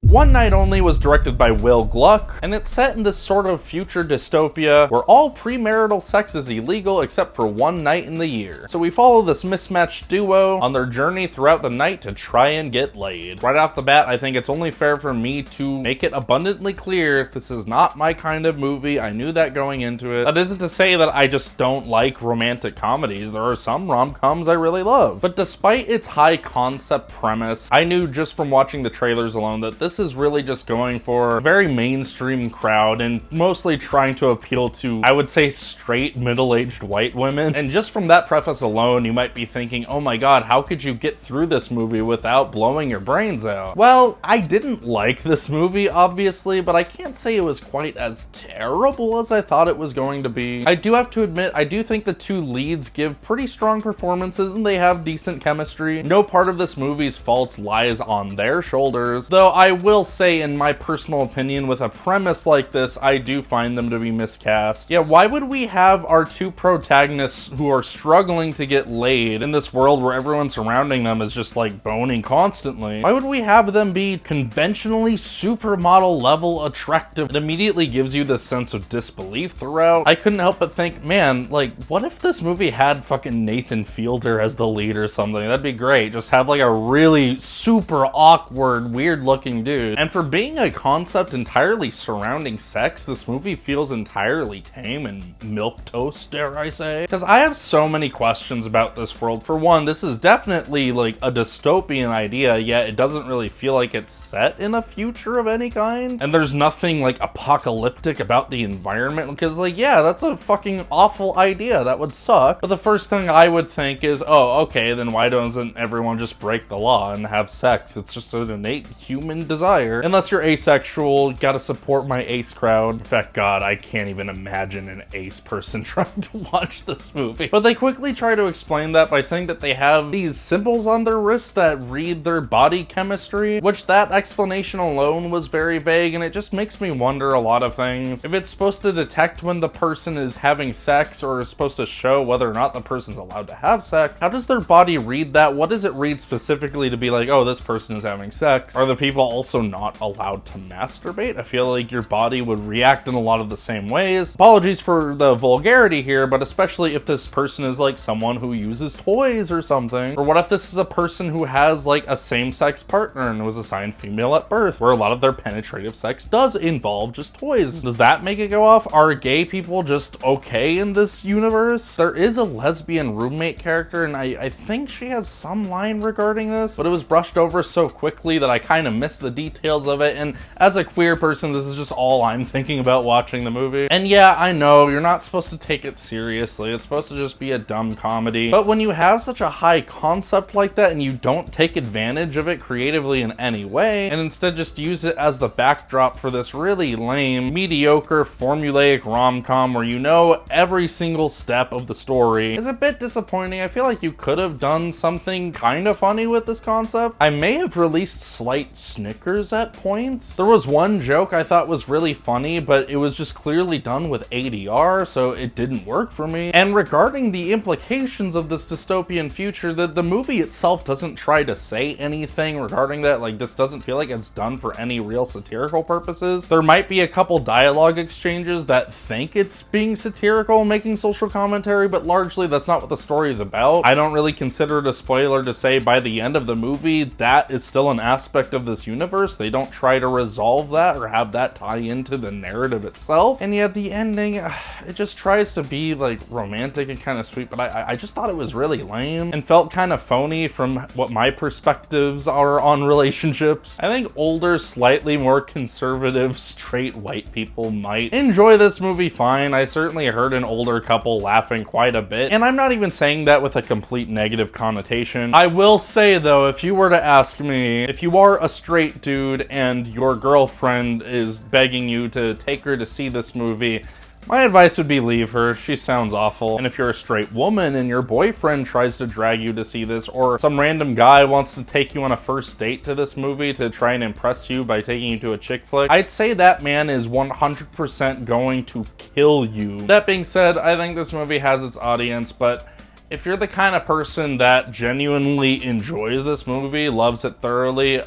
One Night Only was directed by Will Gluck, and it's set in this sort of future dystopia where all premarital sex is illegal except for one night in the year. So we follow this mismatched duo on their journey throughout the night to try and get laid. Right off the bat, I think it's only fair for me to make it abundantly clear this is not my kind of movie. I knew that going into it. That isn't to say that I just don't like romantic comedies. There are some rom-coms I really love. But despite its high concept premise, I knew just from watching the trailers alone that this is really just going for a very mainstream crowd and mostly trying to appeal to, I would say, straight middle-aged white women. And just from that preface alone, you might be thinking, oh my god, how could you get through this movie without blowing your brains out? Well, I didn't like this movie, obviously, but I can't say it was quite as terrible as I thought it was going to be. I do have to admit, I do think the two leads give pretty strong performances and they have decent chemistry. No part of this movie's faults lies on their shoulders, though I will say, in my personal opinion, with a premise like this, I do find them to be miscast. Yeah, why would we have our two protagonists who are struggling to get laid in this world where everyone surrounding them is just like boning constantly? Why would we have them be conventionally supermodel level attractive? It immediately gives you this sense of disbelief throughout. I couldn't help but think, man, like, what if this movie had fucking Nathan Fielder as the lead or something? That'd be great. Just have like a really super awkward, weird looking dude. And for being a concept entirely surrounding sex, this movie feels entirely tame and milquetoast, dare I say. Because I have so many questions about this world. For one, this is definitely like a dystopian idea, yet it doesn't really feel like it's set in a future of any kind. And there's nothing like apocalyptic about the environment, because like, yeah, that's a fucking awful idea. That would suck. But the first thing I would think is, oh, okay, then why doesn't everyone just break the law and have sex? It's just an innate human desire. Unless you're asexual, you gotta support my ace crowd. In fact, god, I can't even imagine an ace person trying to watch this movie. But they quickly try to explain that by saying that they have these symbols on their wrists that read their body chemistry, which that explanation alone was very vague, and it just makes me wonder a lot of things. If it's supposed to detect when the person is having sex, or is supposed to show whether or not the person's allowed to have sex, how does their body read that? What does it read specifically to be like, oh, this person is having sex? Are the people also not allowed to masturbate? I feel like your body would react in a lot of the same ways. Apologies for the vulgarity here, but especially if this person is like someone who uses toys or something. Or what if this is a person who has like a same-sex partner and was assigned female at birth, where a lot of their penetrative sex does involve just toys? Does that make it go off? Are gay people just okay in this universe? There is a lesbian roommate character, and I think she has some line regarding this, but it was brushed over so quickly that I kind of missed the details of it, and as a queer person, this is just all I'm thinking about watching the movie. And yeah, I know, you're not supposed to take it seriously. It's supposed to just be a dumb comedy. But when you have such a high concept like that and you don't take advantage of it creatively in any way, and instead just use it as the backdrop for this really lame, mediocre, formulaic rom-com where you know every single step of the story, is a bit disappointing. I feel like you could have done something kind of funny with this concept. I may have released slight snickers at points. There was one joke I thought was really funny, but it was just clearly done with ADR, so it didn't work for me. And regarding the implications of this dystopian future, the movie itself doesn't try to say anything regarding that. Like, this doesn't feel like it's done for any real satirical purposes. There might be a couple dialogue exchanges that think it's being satirical, making social commentary, but largely that's not what the story is about. I don't really consider it a spoiler to say by the end of the movie that is still an aspect of this universe. They don't try to resolve that or have that tie into the narrative itself. And yet the ending, it just tries to be like romantic and kind of sweet, but I just thought it was really lame and felt kind of phony from what my perspectives are on relationships. I think older, slightly more conservative, straight white people might enjoy this movie fine. I certainly heard an older couple laughing quite a bit, and I'm not even saying that with a complete negative connotation. I will say though, if you were to ask me, if you are a straight dude and your girlfriend is begging you to take her to see this movie, my advice would be leave her. She sounds awful. And if you're a straight woman and your boyfriend tries to drag you to see this, or some random guy wants to take you on a first date to this movie to try and impress you by taking you to a chick flick, I'd say that man is 100% going to kill you. That being said, I think this movie has its audience, but if you're the kind of person that genuinely enjoys this movie, loves it thoroughly,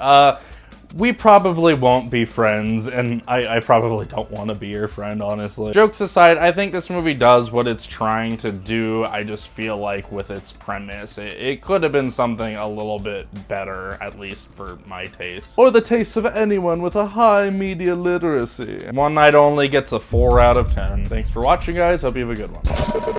we probably won't be friends, and I probably don't want to be your friend, honestly. Jokes aside, I think this movie does what it's trying to do. I just feel like with its premise, it could have been something a little bit better, at least for my taste. Or the taste of anyone with a high media literacy. One Night Only gets a 4 out of 10. Thanks for watching, guys. Hope you have a good one.